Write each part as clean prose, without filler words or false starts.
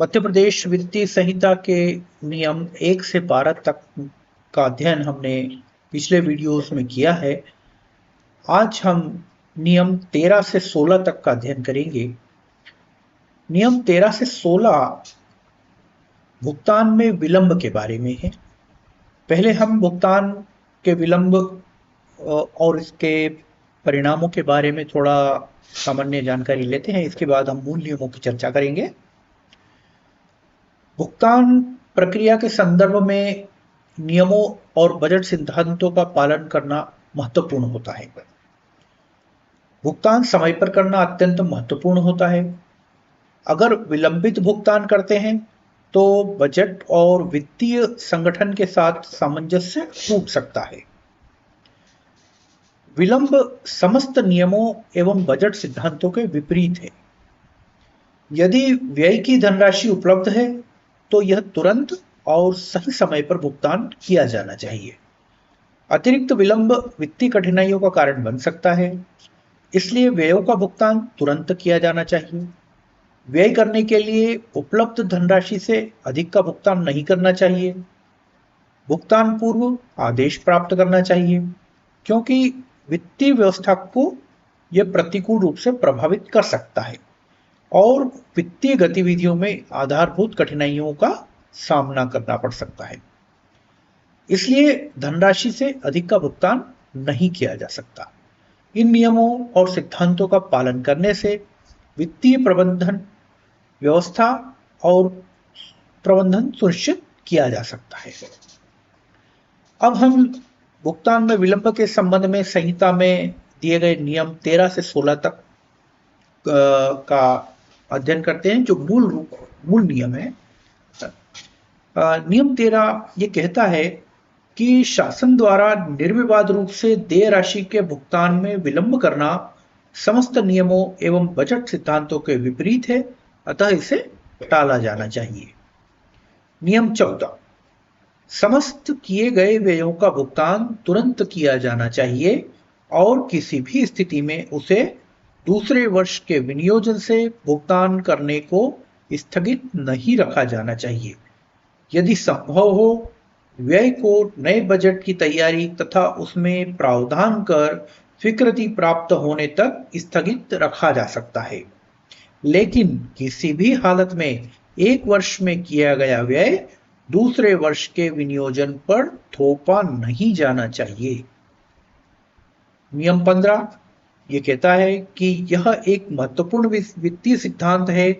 मध्य प्रदेश वित्तीय संहिता के नियम 1 से 12 तक का अध्ययन हमने पिछले वीडियोस में किया है। आज हम नियम 13 से 16 तक का अध्ययन करेंगे। नियम 13 से 16 भुगतान में विलंब के बारे में है। पहले हम भुगतान के विलंब और इसके परिणामों के बारे में थोड़ा सामान्य जानकारी लेते हैं। इसके बाद हम मूल नियमों की चर्चा करेंगे। भुगतान प्रक्रिया के संदर्भ में नियमों और बजट सिद्धांतों का पालन करना महत्वपूर्ण होता है। भुगतान समय पर करना अत्यंत महत्वपूर्ण होता है। अगर विलंबित भुगतान करते हैं तो बजट और वित्तीय संगठन के साथ सामंजस्य टूट सकता है। विलंब समस्त नियमों एवं बजट सिद्धांतों के विपरीत है। यदि व्यय की धनराशि उपलब्ध है तो यह तुरंत और सही समय पर भुगतान किया जाना चाहिए। अतिरिक्त विलंब वित्तीय कठिनाइयों का कारण बन सकता है, इसलिए व्ययों का भुगतान तुरंत किया जाना चाहिए। व्यय करने के लिए उपलब्ध धनराशि से अधिक का भुगतान नहीं करना चाहिए। भुगतान पूर्व आदेश प्राप्त करना चाहिए, क्योंकि वित्तीय व्यवस्था को यह प्रतिकूल रूप से प्रभावित कर सकता है और वित्तीय गतिविधियों में आधारभूत कठिनाइयों का सामना करना पड़ सकता है। इसलिए धनराशि से अधिक का भुगतान नहीं किया जा सकता। इन नियमों और सिद्धांतों का पालन करने से वित्तीय प्रबंधन व्यवस्था और प्रबंधन सुनिश्चित किया जा सकता है। अब हम भुगतान में विलंब के संबंध में संहिता में दिए गए नियम 13 से 16 तक का अध्ययन करते हैं, जो मूल नियम है। नियम 13 ये कहता है कि शासन द्वारा निर्विवाद रूप से देय राशि के भुगतान में विलंब करना समस्त नियमों एवं बजट सिद्धांतों के विपरीत है, अतः इसे टाला जाना चाहिए। नियम 14, समस्त किए गए व्ययों का भुगतान तुरंत किया जाना चाहिए और किसी भी स्थिति में उसे दूसरे वर्ष के विनियोजन से भुगतान करने को स्थगित नहीं रखा जाना चाहिए। यदि संभव हो, व्यय को नए बजट की तैयारी तथा उसमें प्रावधान कर स्वीकृति प्राप्त होने तक स्थगित रखा जा सकता है, लेकिन किसी भी हालत में एक वर्ष में किया गया व्यय दूसरे वर्ष के विनियोजन पर थोपा नहीं जाना चाहिए। नियम 15 ये कहता है कि यह एक महत्वपूर्ण वित्तीय सिद्धांत है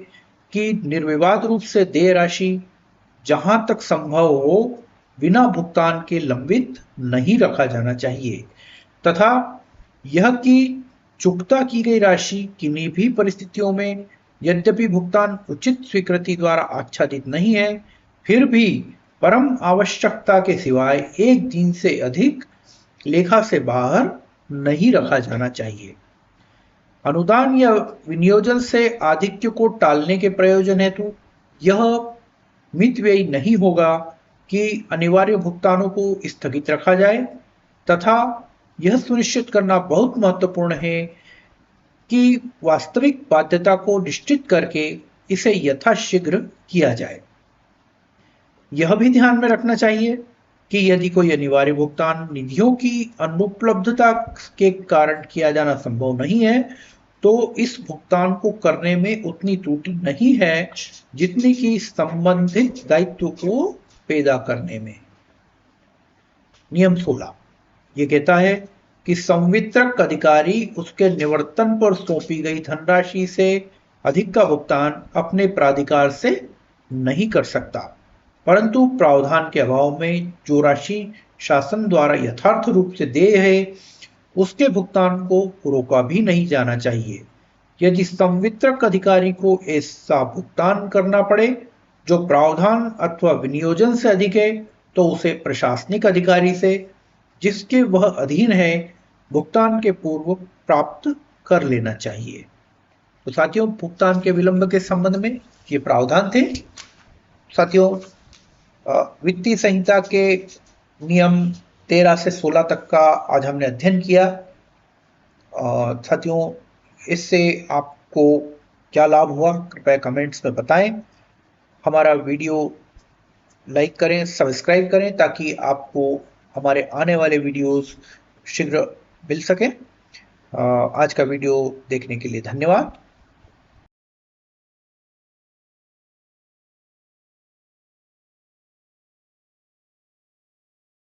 कि निर्विवाद रूप से देय राशि जहां तक संभव हो बिना भुगतान के लंबित नहीं रखा जाना चाहिए, तथा यह कि चुकता की गई राशि किन्हीं भी परिस्थितियों में यद्यपि भुगतान उचित स्वीकृति द्वारा आच्छादित नहीं है, फिर भी परम आवश्यकता के सिवाय एक दिन से अधिक लेखा से बाहर नहीं रखा जाना चाहिए। अनुदान या विनियोजन से आधिक्य को टालने के प्रयोजन हेतु यह मितव्ययी नहीं होगा कि अनिवार्य भुगतानों को स्थगित रखा जाए, तथा यह सुनिश्चित करना बहुत महत्वपूर्ण है कि वास्तविक बाध्यता को निश्चित करके इसे यथाशीघ्र किया जाए। यह भी ध्यान में रखना चाहिए कि यदि कोई अनिवार्य भुगतान निधियों की अनुपलब्धता के कारण किया जाना संभव नहीं है, तो इस भुगतान को करने में उतनी त्रुटि नहीं है जितनी कि संबंधित दायित्व को पैदा करने में। नियम 16 ये कहता है कि संवितरक अधिकारी उसके निवर्तन पर सौंपी गई धनराशि से अधिक का भुगतान अपने प्राधिकार से नहीं कर सकता, परंतु प्रावधान के अभाव में जो राशि शासन द्वारा यथार्थ रूप से देय है उसके भुगतान को रोका भी नहीं जाना चाहिए। यदि संवितरक अधिकारी को ऐसा भुगतान करना पड़े जो प्रावधान अथवा विनियोजन से अधिक है, तो उसे प्रशासनिक अधिकारी से जिसके वह अधीन है भुगतान के पूर्व प्राप्त कर लेना चाहिए। तो साथियों, भुगतान के विलंब के संबंध में ये प्रावधान थे। साथियों, वित्तीय संहिता के नियम 13 से 16 तक का आज हमने अध्ययन किया। साथियों, इससे आपको क्या लाभ हुआ कृपया कमेंट्स में बताएं। हमारा वीडियो लाइक करें, सब्सक्राइब करें ताकि आपको हमारे आने वाले वीडियोस शीघ्र मिल सके। आज का वीडियो देखने के लिए धन्यवाद।